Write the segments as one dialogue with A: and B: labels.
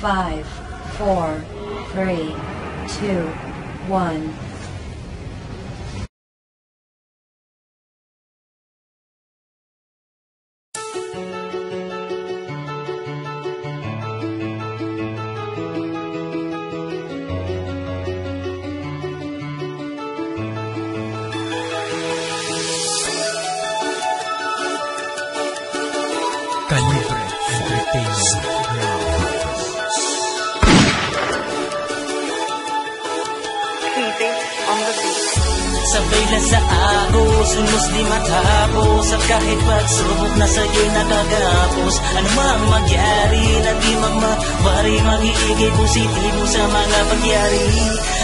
A: 5, 4, 3, 2, 1.
B: Calibre Entertainment.
C: Sabay na sa agos, unos di matapos. At kahit pagsubok na sa'yo'y nakagapos, ano mang magyari na di magmabari, mag-iigay positibo sa mga pagyari.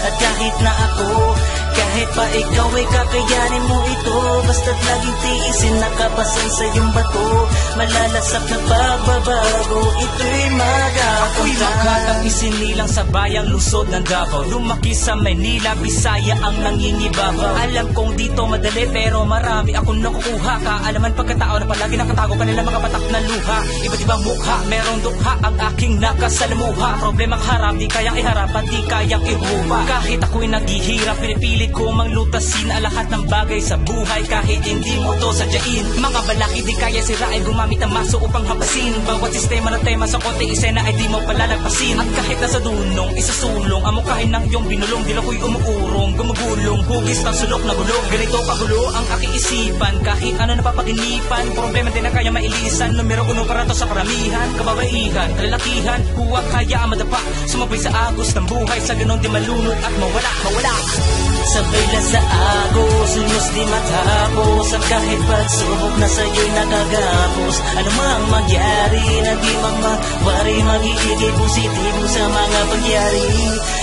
C: At kahit na ako, kahit pa ikaw ay kakayanin mo ito, basta't laging tiisin, nakapasan sa iyong bato. Malalasak na pagbabago, ito'y magapunta. Ako'y makatang isinilang sa bayang lungsod ng Davao. Lumaki sa Maynila, Bisaya ang nangingibabaw. Alam kong dito madali pero marami akong nakukuha. Kaalaman pagkatao na palagi nakatago kanila mga patak na luha. Iba't ibang mukha, merong dukha ang aking nakasalamuha. Problemang harap, di kayang iharap at di kayang ihupa. Kahit ako'y naghihirap, pinipilit ko manglutasin ang lahat ng bagay sa buhay. Kahit hindi mo to sadyain, mga balaki di kaya sirain, gumamit ang maso upang hapasin. Bawat sistema na tema sa konti isena ay di mo palalagpasin. At kahit nasa dunong, isasulong ang mukhahin ng iyong binulong, dila ko'y umuurong, gumugulong, hugis ng sulok na gulong. Ganito kagulo ang aking isipan, kahit ano napapaginipan, problema din na kaya mailisan. Numero uno para to sa karamihan, kababaihan, lalakihan, huwag kaya madapa, sumabay sa agos ng buhay, sa ganon di malunod at mawala. Sabay na sa agos, unos di matapos. At kahit pagsubok na sa'yo'y nakagapos, ano mang magyari na di magmabari, mag-iigay positibo sa mga pagyari.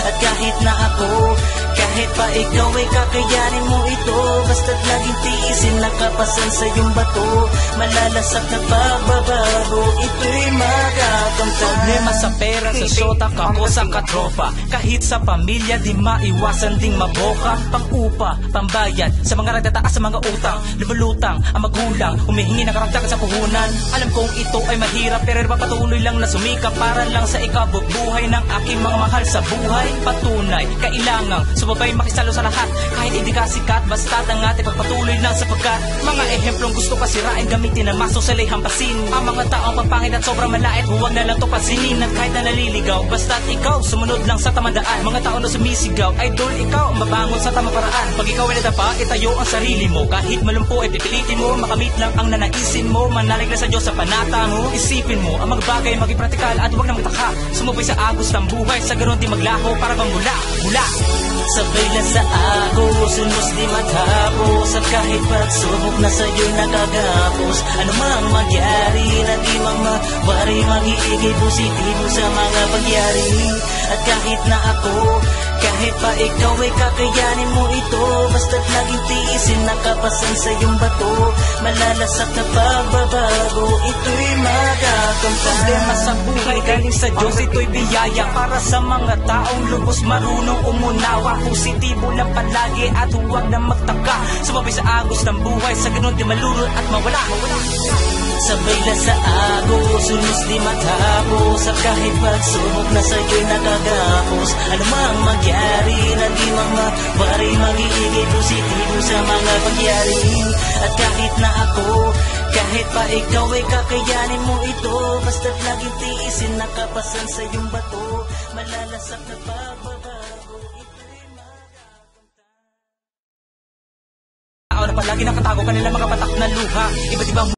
C: At kahit na ako, kahit pa ikaw ay kakayanin mo ito, basta't laging tiisin, nakapasan sa iyong bato. Malalasak na pagbabago, ito'y magagamtan. Problema sa pera, sa syota, kako sa katropa. Kahit sa pamilya, di maiwasan ding maboka. Pang-upa, pambayad, sa mga nagtataas sa mga utang. Lumulutang, ang magulang, humihingi ng karagdagan sa puhunan. Alam kong ito ay mahirap, pero patuloy lang na sumikap para lang sa ikabubuhay ng aking mga mahal sa buhay. Patunay, kailangang sumabay makisalo sa lahat. Kahit hindi ka sikat, basta't ang ating pagpatuloy lang sapagkat mga ehemplong gusto kasirain, gamitin ang maso sa hampasin. Ang mga taong pagpangit at sobrang malait, huwag na lang to pansinin. At kahit na naliligaw, basta't ikaw sumunod lang sa tamandaan. Mga tao na sumisigaw, idol ikaw ang mabangon sa tamang paraan. Pag ikaw ay nadapa, itayo ang sarili mo. Kahit malumpo ay pipilitin mo, makamit lang ang nanaisin mo. Manalig na sa Diyos sa panata mo. Isipin mo ang mga bagay, maging praktikal at huwag na magtaka. Sumabay sa agos ng buhay, sa ganon di maglaho para bang mula. Sabay na sa agos, unos di matapos. At kahit pagsubok na sa'yo'y nakagapos, ano mang magyari na di magmabari, mag-iigay positibo sa mga pagyari. At kahit na ako, kahit pa ikaw ay kakayanin mo ito, basta't laging tiisin, nakapasan sa iyong bato. Malalasak na pagbabago, ito'y magagamtan. Problema sa buhay galing sa Diyos, ito'y biyaya para sa mga taong lubos marunong umunawa. Positibo lang palagi at huwag na magtaka. Sumabay sa agos ng buhay, sa ganon di malunod at mawala. Sabay na sa agos, unos di matapos. At kahit pagsubok na sa'yo'y nakagapos, ano mang magyari na di magmabari, mag-iigay positibo sa mga pagyari. At kahit na ako, kahit pa ikaw ay kakayanin mo ito, basta't laging tiisin, nakapasan sa iyong bato. Malalasak na pagbabago, ito'y magagamtan. Tao na palagi nakatago kanila mga patak na luha. Iba't ibang